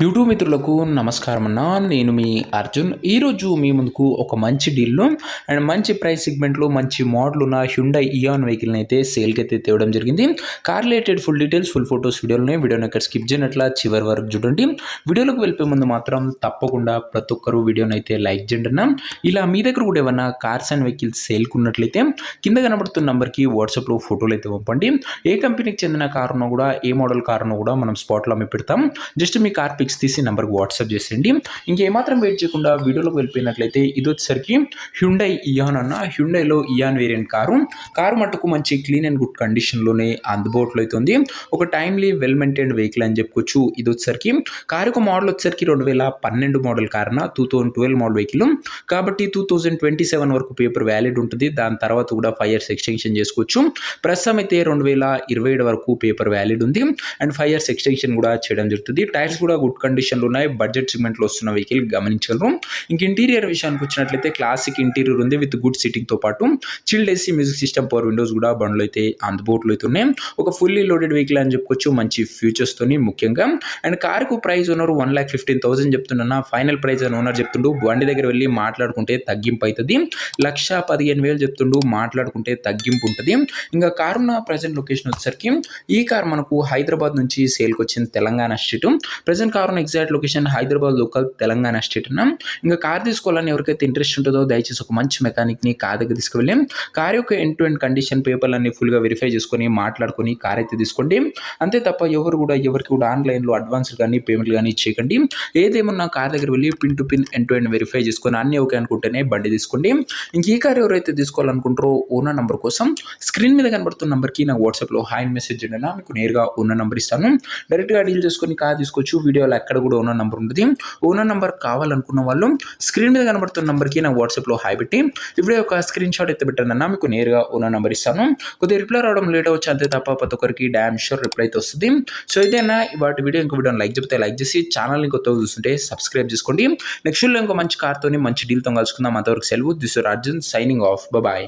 YouTube మిత్రులకు నమస్కారం అన్న. నేను మీ అర్జున్. ఈరోజు మీ ముందుకు ఒక మంచి డీల్లో అండ్ మంచి ప్రైస్ సెగ్మెంట్లో మంచి మోడల్ ఉన్న హ్యుండై ఇయాన్ వెహికల్ని అయితే సేల్కి అయితే తేవడం జరిగింది. Car related full details, full photos వీడియోని ఇక్కడ స్కిప్ చేయనట్లా చివరి వరకు చూడండి. వీడియోలోకి వెళ్ళిపోయే ముందు మాత్రం తప్పకుండా ప్రతి ఒక్కరు వీడియోని అయితే లైక్ చేయండి అన్న. ఇలా మీ దగ్గర కూడా ఏమన్నా కార్స్ అండ్ వెహికల్స్ సేల్కి ఉన్నట్లయితే కింద కనబడుతున్న నెంబర్కి వాట్సాప్లో ఫోటోలు అయితే పంపండి. ఏ కంపెనీకి చెందిన కార్ ఉన్నా కూడా, ఏ మోడల్ కార్ ఉన్నా కూడా మనం స్పాట్లో అమ్మి పెడతాం. జస్ట్ మీ కార్ పిక్స్ తీసి నెంబర్కి వాట్సాప్ చేసేయండి. ఇంకేమాత్రం వెయిట్ చేయకుండా వీడియోలోకి వెళ్ళిపోయినట్లయితే ఇది వచ్చేసరికి హ్యుండై ఇయాన్ అన్న. హ్యుండైలో ఇయాన్ వేరియంట్ కారు మట్టుకు మంచి క్లీన్ అండ్ గుడ్ కండిషన్లోనే అందుబాటులో అయితే ఉంది. ఒక టైమ్లీ వెల్ మెయింటైన్డ్ వెహికల్ అని చెప్పుకోవచ్చు. ఇది వచ్చేసరికి కారు యొక్క మోడల్ వచ్చేసరికి 2012 మోడల్ కారున 2012 మోడల్ వెహికల్ కాబట్టి 2027 వరకు పేపర్ వ్యాలిడ్ ఉంటుంది. దాని తర్వాత కూడా 5 years ఎక్స్టెన్షన్ చేసుకోవచ్చు. ప్రస్తుతం అయితే 2027 వరకు పేపర్ వ్యాలిడ్ ఉంది అండ్ 5 years ఎక్స్టెన్షన్ కూడా చేయడం జరుగుతుంది. టైర్స్ కూడా గుడ్ కండిషన్లో ఉన్నాయి. బడ్జెట్ సెగ్మెంట్లో వస్తున్న వెహికల్ గమనించగలరు. ఇంక ఇంటీరియర్ విషయానికి వచ్చినట్లయితే క్లాసిక్ ఇంటీరియర్ ఉంది విత్ గుడ్ సిట్టింగ్తో పాటు chilled AC, music system, power Windows కూడా బండ్లు అయితే అందుబాటులో అయితే ఉన్నాయి. ఒక ఫుల్లీ లోడెడ్ వెహికల్ అని చెప్పుకోవచ్చు. మంచి ఫ్యూచర్స్తోని ముఖ్యంగా అండ్ కారుకు ప్రైస్ ఓనర్ 1,15,000 చెప్తున్నా. ఫైనల్ ప్రైస్ అని ఓనర్ చెప్తుండు. బండి దగ్గర వెళ్ళి మాట్లాడుకుంటే తగ్గింపు అవుతుంది. 1,15,000 చెప్తుండు. మాట్లాడుకుంటే తగ్గింపు ఉంటుంది. ఇంకా కారున్న ప్రజెంట్ లొకేషన్ వచ్చేసరికి ఈ కార్ మనకు హైదరాబాద్ నుంచి సేల్కి వచ్చింది. తెలంగాణ స్టేట్. ప్రజెంట్ కార్ ఉన్న exact location Hyderabad local Telangana state అన్న. ఇంకా కార్ తీసుకోవాలని ఎవరికైతే ఇంట్రెస్ట్ ఉంటుందో దయచేసి ఒక మంచి మెకానిక్ని కార్ దగ్గర తీసుకువెళ్ళి కార్ యొక్క ఎండ్ టు ఎండ్ కండిషన్ పేపర్లన్నీ ఫుల్గా వెరిఫై చేసుకొని మాట్లాడుకొని కార్ అయితే తీసుకోండి. అంతే తప్ప ఎవరికి కూడా ఆన్లైన్లో అడ్వాన్స్ కానీ పేమెంట్లు కానీ చేయకండి. ఏదేమన్నా కార్ దగ్గర వెళ్ళి pin to pin end to end verify చేసుకొని అన్ని ఓకే అనుకుంటేనే బండి తీసుకోండి. ఇంక ఈ కార్ ఎవరైతే తీసుకోవాలనుకుంటారో ఓనర్ నెంబర్ కోసం స్క్రీన్ మీద కనబడుతున్న నెంబర్కి నాకు వాట్సాప్లో హాయ్ మెసేజ్ చేయండి. మీకు నేరుగా ఓనర్ నెంబర్ ఇస్తాను. డైరెక్ట్గా డీల్ చేసుకొని కార్ తీసుకోవచ్చు. వీడియోలో ఎక్కడ కూడా ఓనర్ నెంబర్ ఉంటుంది. ఓనర్ నెంబర్ కావాలనుకున్న వాళ్ళు స్క్రీన్ మీద కనబడుతున్న నెంబర్కి నాకు వాట్సాప్లో హాయ్ పెట్టి ఇప్పుడు ఒక స్క్రీన్ షాట్ అయితే పెట్టండి. మీకు నేరుగా ఓనర్ నెంబర్ ఇస్తాను. కొద్దిగా రిప్లై రావడం లేట్ అవచ్చు, అంతే తప్ప ప్రతి ఒక్కరికి డ్యామ్ షూర్ రిప్లై అయితే వస్తుంది. సో ఇదేనా వాటి వీడియో. ఇంకో వీడియోని లైక్ చెప్తే లైక్ చేసి ఛానల్ని కొత్తగా చూస్తుంటే సబ్స్క్రైబ్ చేసుకోండి. నెక్స్ట్ వీడియో ఇంకో మంచి కార్తో మంచి డీల్తో కలుసుకుందాం. అంతవరకు సెలవు. This is Arjun signing off. Bye.